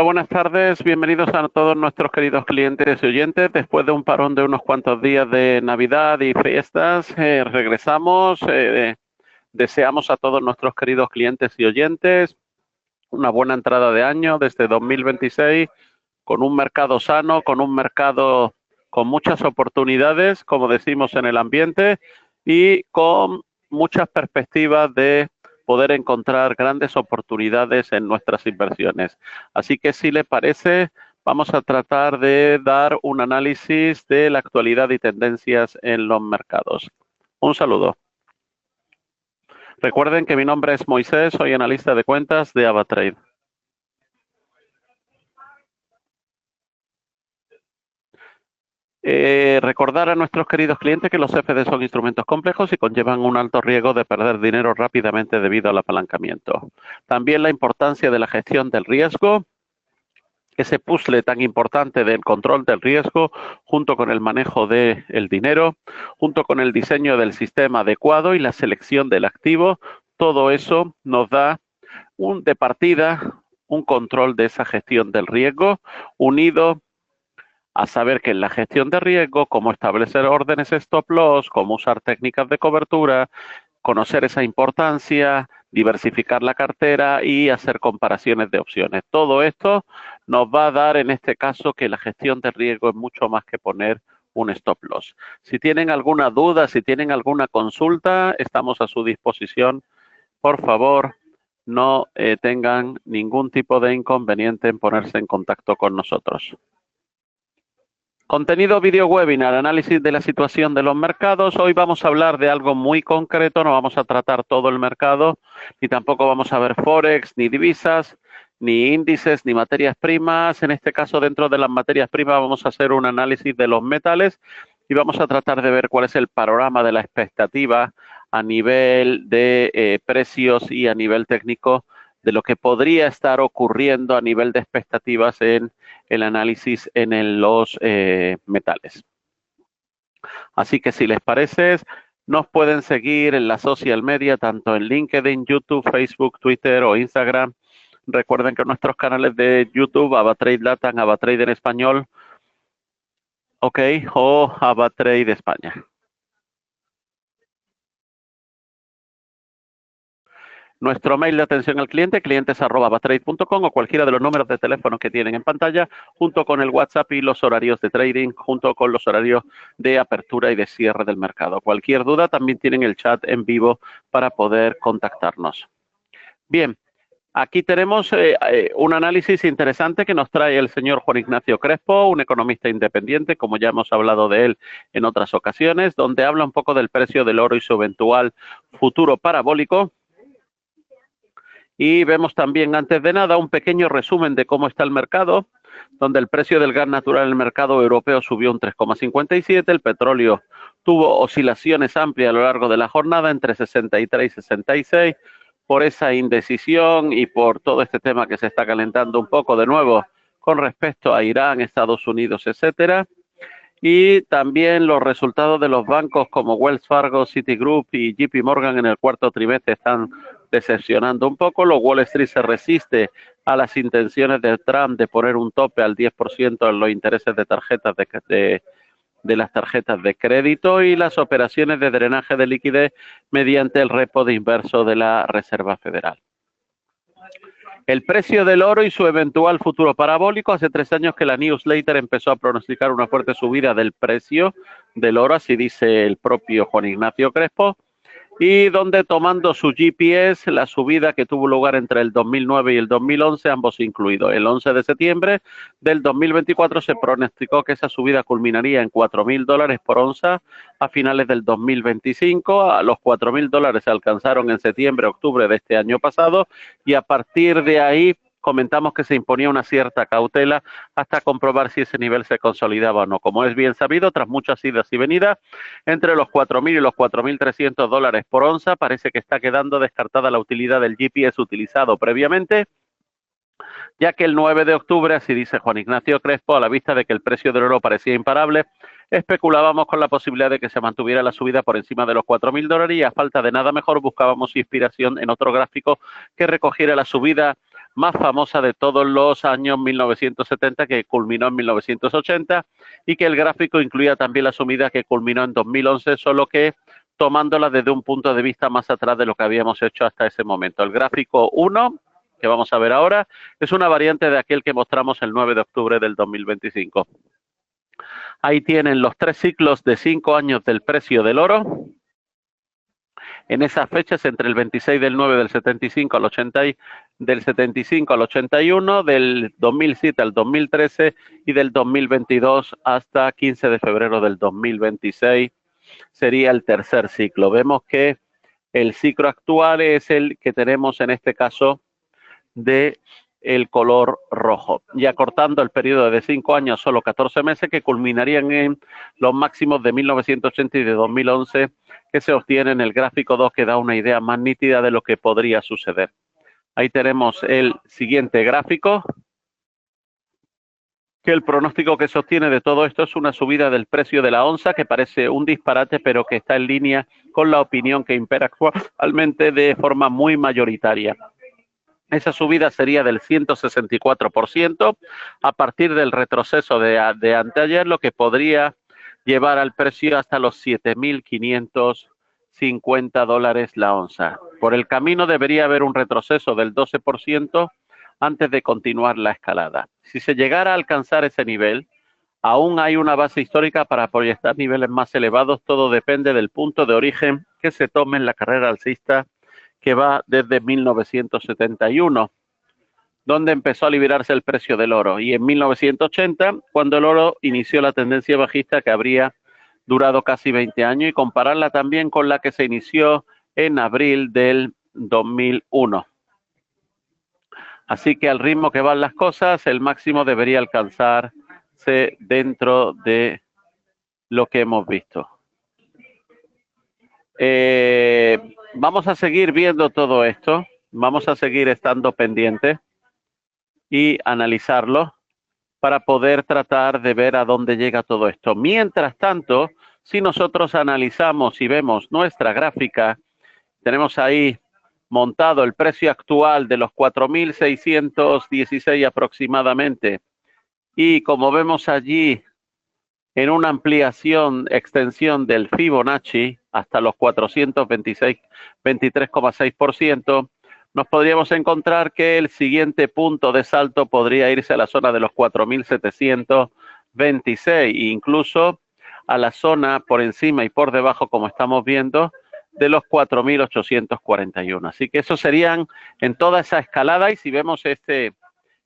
buenas tardes. Bienvenidos a todos nuestros queridos clientes y oyentes. Después de un parón de unos cuantos días de Navidad y fiestas, regresamos. Deseamos a todos nuestros queridos clientes y oyentes una buena entrada de año desde 2026, con un mercado sano, con un mercado con muchas oportunidades, como decimos en el ambiente, y con muchas perspectivas de poder encontrar grandes oportunidades en nuestras inversiones. Así que si le parece, vamos a tratar de dar un análisis de la actualidad y tendencias en los mercados. Un saludo. Recuerden que mi nombre es Moisés, soy analista de cuentas de AvaTrade. Recordar a nuestros queridos clientes que los CFD son instrumentos complejos y conllevan un alto riesgo de perder dinero rápidamente debido al apalancamiento. También la importancia de la gestión del riesgo, ese puzzle tan importante del control del riesgo, junto con el manejo del dinero, junto con el diseño del sistema adecuado y la selección del activo, todo eso nos da de partida un control de esa gestión del riesgo, unido a saber que en la gestión de riesgo, cómo establecer órdenes stop loss, cómo usar técnicas de cobertura, conocer esa importancia, diversificar la cartera y hacer comparaciones de opciones. Todo esto nos va a dar en este caso que la gestión de riesgo es mucho más que poner un stop loss. Si tienen alguna duda, si tienen alguna consulta, estamos a su disposición. Por favor, no tengan ningún tipo de inconveniente en ponerse en contacto con nosotros. Contenido video webinar, análisis de la situación de los mercados. Hoy vamos a hablar de algo muy concreto, no vamos a tratar todo el mercado, ni tampoco vamos a ver forex, ni divisas, ni índices, ni materias primas. En este caso, dentro de las materias primas vamos a hacer un análisis de los metales y vamos a tratar de ver cuál es el panorama de la expectativa a nivel de precios y a nivel técnico de lo que podría estar ocurriendo a nivel de expectativas en el análisis en los metales. Así que si les parece, nos pueden seguir en la social media, tanto en LinkedIn, YouTube, Facebook, Twitter o Instagram. Recuerden que nuestros canales de YouTube, AvaTrade Latam, AvaTrade en español, ok, o AvaTrade España. Nuestro mail de atención al cliente, clientes@avatrade.com, o cualquiera de los números de teléfono que tienen en pantalla, junto con el WhatsApp y los horarios de trading, junto con los horarios de apertura y de cierre del mercado. Cualquier duda, también tienen el chat en vivo para poder contactarnos. Bien, aquí tenemos un análisis interesante que nos trae el señor Juan Ignacio Crespo, un economista independiente, como ya hemos hablado de él en otras ocasiones, donde habla un poco del precio del oro y su eventual futuro parabólico. Y vemos también, antes de nada, un pequeño resumen de cómo está el mercado, donde el precio del gas natural en el mercado europeo subió un 3,57, el petróleo tuvo oscilaciones amplias a lo largo de la jornada entre 63 y 66, por esa indecisión y por todo este tema que se está calentando un poco de nuevo con respecto a Irán, Estados Unidos, etcétera. Y también los resultados de los bancos como Wells Fargo, Citigroup y JP Morgan en el cuarto trimestre están decepcionando un poco. Los Wall Street se resiste a las intenciones de Trump de poner un tope al 10% en los intereses de tarjetas de las tarjetas de crédito y las operaciones de drenaje de liquidez mediante el repo de inverso de la Reserva Federal. El precio del oro y su eventual futuro parabólico. Hace 3 años que la newsletter empezó a pronosticar una fuerte subida del precio del oro, así dice el propio Juan Ignacio Crespo, y donde, tomando su GPS, la subida que tuvo lugar entre el 2009 y el 2011, ambos incluidos. El 11 de septiembre del 2024 se pronosticó que esa subida culminaría en $4,000 por onza a finales del 2025. A los $4,000 se alcanzaron en septiembre, octubre de este año pasado, y a partir de ahí comentamos que se imponía una cierta cautela hasta comprobar si ese nivel se consolidaba o no. Como es bien sabido, tras muchas idas y venidas, entre los $4,000 y los $4,300 por onza, parece que está quedando descartada la utilidad del GPS utilizado previamente, ya que el 9 de octubre, así dice Juan Ignacio Crespo, a la vista de que el precio del oro parecía imparable, especulábamos con la posibilidad de que se mantuviera la subida por encima de los $4,000 y, a falta de nada mejor, buscábamos inspiración en otro gráfico que recogiera la subida más famosa de todos los años 1970, que culminó en 1980, y que el gráfico incluía también la subida que culminó en 2011, solo que tomándola desde un punto de vista más atrás de lo que habíamos hecho hasta ese momento. El gráfico 1, que vamos a ver ahora, es una variante de aquel que mostramos el 9 de octubre del 2025. Ahí tienen los 3 ciclos de 5 años del precio del oro. En esas fechas, entre el 26 del 9 del 75 al 80, del 75 al 81, del 2007 al 2013 y del 2022 hasta 15 de febrero del 2026 sería el tercer ciclo. Vemos que el ciclo actual es el que tenemos en este caso de el color rojo, y acortando el periodo de 5 años, solo 14 meses, que culminarían en los máximos de 1980 y de 2011, que se obtiene en el gráfico 2, que da una idea más nítida de lo que podría suceder. Ahí tenemos el siguiente gráfico, que el pronóstico que sostiene de todo esto es una subida del precio de la onza, que parece un disparate, pero que está en línea con la opinión que impera actualmente de forma muy mayoritaria. Esa subida sería del 164% a partir del retroceso de anteayer, lo que podría llevar al precio hasta los 7.550 dólares la onza. Por el camino debería haber un retroceso del 12% antes de continuar la escalada. Si se llegara a alcanzar ese nivel, aún hay una base histórica para proyectar niveles más elevados. Todo depende del punto de origen que se tome en la carrera alcista, que va desde 1971, donde empezó a liberarse el precio del oro, y en 1980, cuando el oro inició la tendencia bajista que habría durado casi 20 años, y compararla también con la que se inició en abril del 2001. Así que al ritmo que van las cosas, el máximo debería alcanzarse dentro de lo que hemos visto. Vamos a seguir viendo todo esto, vamos a seguir estando pendientes y analizarlo para poder tratar de ver a dónde llega todo esto. Mientras tanto, si nosotros analizamos y vemos nuestra gráfica, tenemos ahí montado el precio actual de los 4.616 aproximadamente, y como vemos allí en una ampliación, extensión del Fibonacci hasta los 423,6%, nos podríamos encontrar que el siguiente punto de salto podría irse a la zona de los 4.726 e incluso a la zona por encima y por debajo, como estamos viendo, de los 4.841. Así que eso serían en toda esa escalada, y si vemos este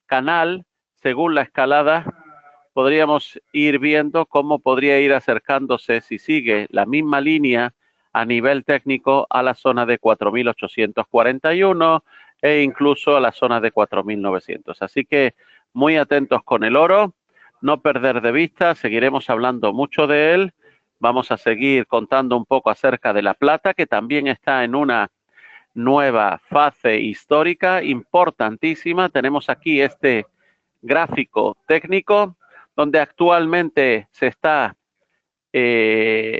canal, según la escalada, podríamos ir viendo cómo podría ir acercándose, si sigue la misma línea a nivel técnico, a la zona de 4.841 e incluso a la zona de 4.900. Así que muy atentos con el oro, no perder de vista, seguiremos hablando mucho de él. Vamos a seguir contando un poco acerca de la plata, que también está en una nueva fase histórica importantísima. Tenemos aquí este gráfico técnico, donde actualmente se está, en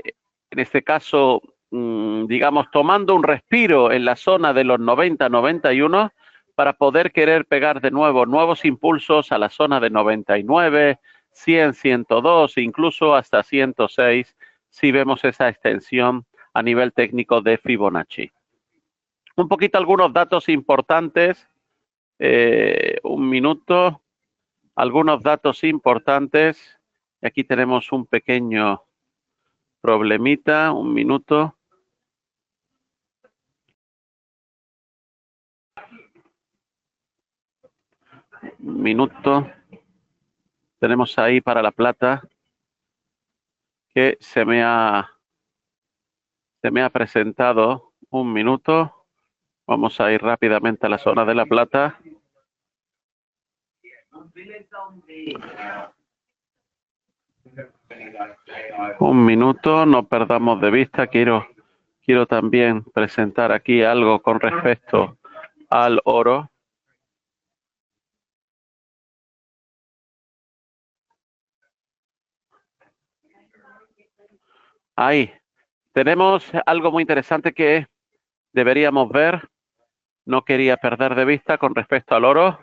este caso, digamos, tomando un respiro en la zona de los 90-91 para poder querer pegar de nuevo nuevos impulsos a la zona de 99, 100, 102, incluso hasta 106, si vemos esa extensión a nivel técnico de Fibonacci. Un poquito algunos datos importantes, un minuto. Algunos datos importantes. Aquí tenemos un pequeño problemita, un minuto. Un minuto. Tenemos ahí para la plata que se me ha presentado. Un minuto. Vamos a ir rápidamente a la zona de la plata. Un minuto, no perdamos de vista. Quiero también presentar aquí algo con respecto al oro. Ahí tenemos algo muy interesante que deberíamos ver. no quería perder de vista con respecto al oro.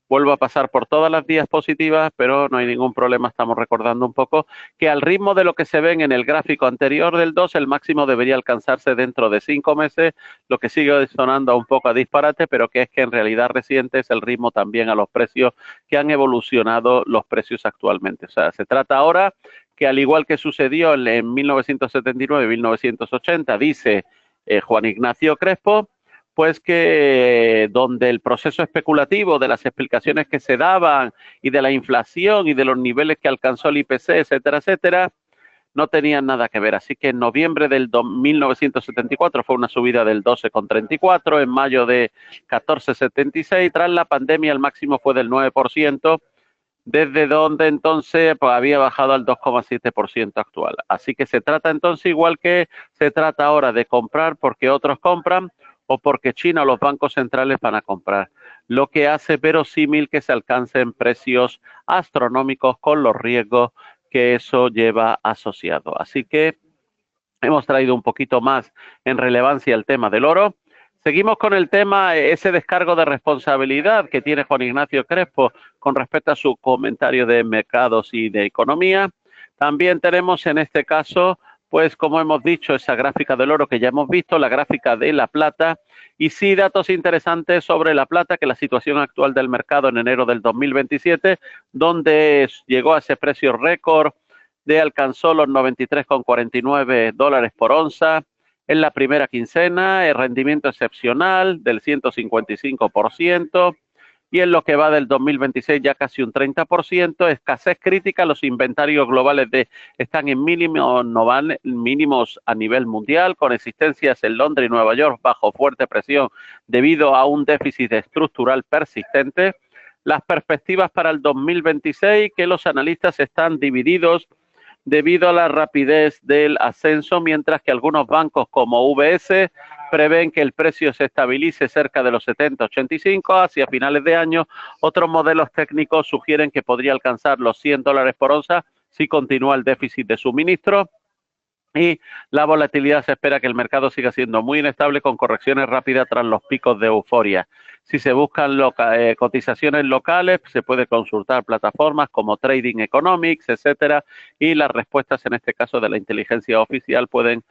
Vuelvo a pasar por todas las diapositivas, pero no hay ningún problema. Estamos recordando un poco que al ritmo de lo que se ven en el gráfico anterior del 2, el máximo debería alcanzarse dentro de 5 meses, lo que sigue sonando un poco a disparate, pero que es que en realidad reciente es el ritmo también a los precios que han evolucionado los precios actualmente. O sea, se trata ahora que, al igual que sucedió en 1979 y 1980, dice Juan Ignacio Crespo, pues que donde el proceso especulativo de las explicaciones que se daban y de la inflación y de los niveles que alcanzó el IPC, etcétera, etcétera, no tenían nada que ver. Así que en noviembre del 1974 fue una subida del 12,34, en mayo de 14,76, tras la pandemia el máximo fue del 9%, desde donde entonces pues, había bajado al 2,7% actual. Así que se trata entonces, igual que se trata ahora, de comprar porque otros compran o porque China o los bancos centrales van a comprar, lo que hace verosímil que se alcancen precios astronómicos con los riesgos que eso lleva asociado. Así que hemos traído un poquito más en relevancia el tema del oro. Seguimos con el tema, ese descargo de responsabilidad que tiene Juan Ignacio Crespo con respecto a su comentario de mercados y de economía. También tenemos en este caso, pues como hemos dicho, esa gráfica del oro que ya hemos visto, la gráfica de la plata, y sí datos interesantes sobre la plata, que la situación actual del mercado en enero del 2027, donde llegó a ese precio récord de alcanzó los 93,49 dólares por onza en la primera quincena, el rendimiento excepcional del 155%, y en lo que va del 2026 ya casi un 30%, escasez crítica, los inventarios globales están en mínimos a nivel mundial, con existencias en Londres y Nueva York bajo fuerte presión debido a un déficit estructural persistente. Las perspectivas para el 2026, que los analistas están divididos debido a la rapidez del ascenso, mientras que algunos bancos como UBS prevén que el precio se estabilice cerca de los 70-85 hacia finales de año. Otros modelos técnicos sugieren que podría alcanzar los 100 dólares por onza si continúa el déficit de suministro. Y la volatilidad, se espera que el mercado siga siendo muy inestable, con correcciones rápidas tras los picos de euforia. Si se buscan cotizaciones locales, se puede consultar plataformas como Trading Economics, etcétera, y las respuestas en este caso de la inteligencia artificial pueden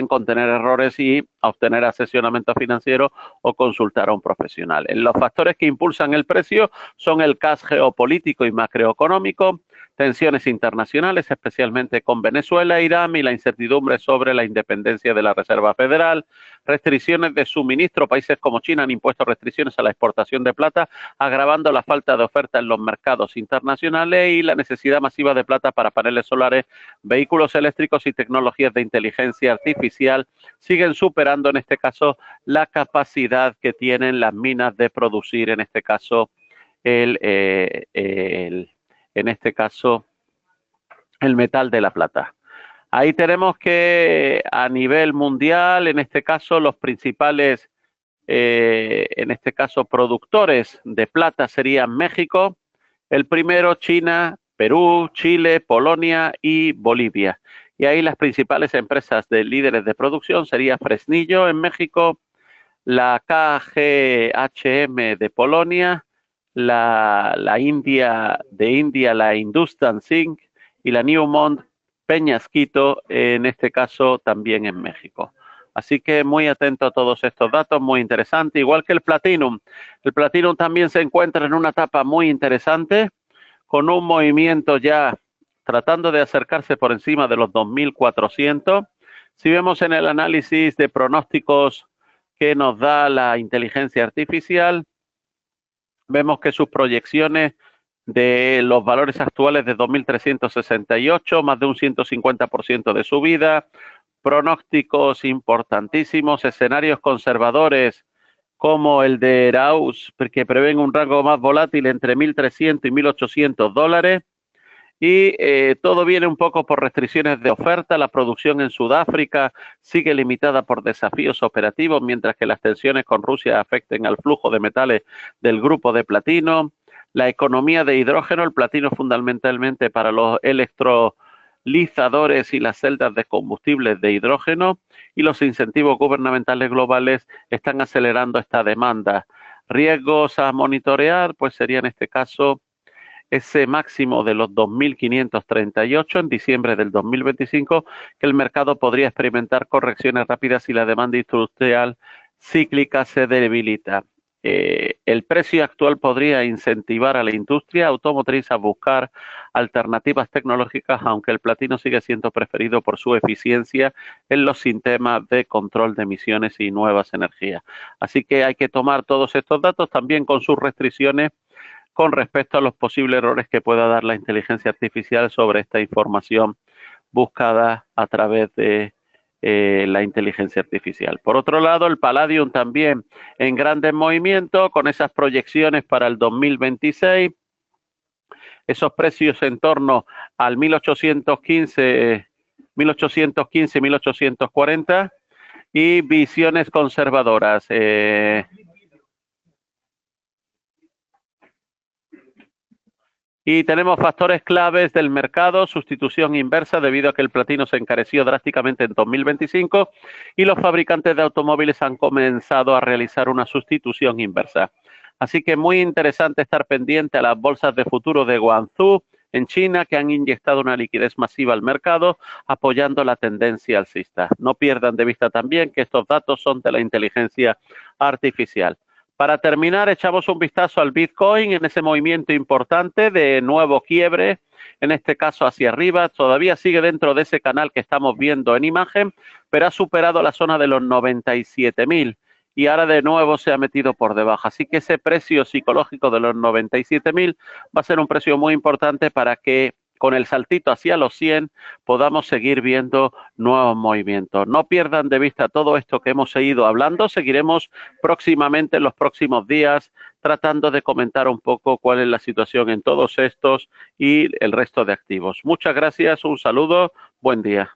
contener errores, y obtener asesoramiento financiero o consultar a un profesional. Los factores que impulsan el precio son el caos geopolítico y macroeconómico, tensiones internacionales, especialmente con Venezuela, Irán, y la incertidumbre sobre la independencia de la Reserva Federal. Restricciones de suministro. Países como China han impuesto restricciones a la exportación de plata, agravando la falta de oferta en los mercados internacionales, y la necesidad masiva de plata para paneles solares, vehículos eléctricos y tecnologías de inteligencia artificial siguen superando en este caso la capacidad que tienen las minas de producir en este caso el metal de la plata. Ahí tenemos que a nivel mundial, en este caso, los principales, productores de plata serían México, el primero, China, Perú, Chile, Polonia y Bolivia. Y ahí las principales empresas de líderes de producción sería Fresnillo en México, la KGHM de Polonia, la India, la Hindustan Zinc, y la Newmont Peñasquito, en este caso también en México. Así que muy atento a todos estos datos, muy interesante, igual que el Platinum. El Platinum también se encuentra en una etapa muy interesante, con un movimiento ya tratando de acercarse por encima de los 2.400. Si vemos en el análisis de pronósticos que nos da la inteligencia artificial, vemos que sus proyecciones de los valores actuales de 2.368, más de un 150% de subida, pronósticos importantísimos, escenarios conservadores como el de Eraus, que prevén un rango más volátil entre 1.300 y 1.800 dólares, y todo viene un poco por restricciones de oferta. La producción en Sudáfrica sigue limitada por desafíos operativos, mientras que las tensiones con Rusia afecten al flujo de metales del grupo de platino. La economía de hidrógeno, el platino fundamentalmente para los catalizadores y las celdas de combustibles de hidrógeno, y los incentivos gubernamentales globales están acelerando esta demanda. Riesgos a monitorear, pues sería en este caso ese máximo de los 2.538 en diciembre del 2025, que el mercado podría experimentar correcciones rápidas si la demanda industrial cíclica se debilita. El precio actual podría incentivar a la industria automotriz a buscar alternativas tecnológicas, aunque el platino sigue siendo preferido por su eficiencia en los sistemas de control de emisiones y nuevas energías. Así que hay que tomar todos estos datos también con sus restricciones con respecto a los posibles errores que pueda dar la inteligencia artificial sobre esta información buscada a través de la inteligencia artificial. Por otro lado, el Palladium también en grandes movimientos con esas proyecciones para el 2026, esos precios en torno al 1815, 1840 y visiones conservadoras. Y tenemos factores claves del mercado, sustitución inversa debido a que el platino se encareció drásticamente en 2025 y los fabricantes de automóviles han comenzado a realizar una sustitución inversa. Así que muy interesante estar pendiente a las bolsas de futuro de Guangzhou en China, que han inyectado una liquidez masiva al mercado, apoyando la tendencia alcista. No pierdan de vista también que estos datos son de la inteligencia artificial. Para terminar, echamos un vistazo al Bitcoin en ese movimiento importante de nuevo quiebre, en este caso hacia arriba. Todavía sigue dentro de ese canal que estamos viendo en imagen, pero ha superado la zona de los 97.000 y ahora de nuevo se ha metido por debajo. Así que ese precio psicológico de los 97.000 va a ser un precio muy importante para que con el saltito hacia los 100 podamos seguir viendo nuevos movimientos. No pierdan de vista todo esto que hemos ido hablando. Seguiremos próximamente en los próximos días tratando de comentar un poco cuál es la situación en todos estos y el resto de activos. Muchas gracias, un saludo, buen día.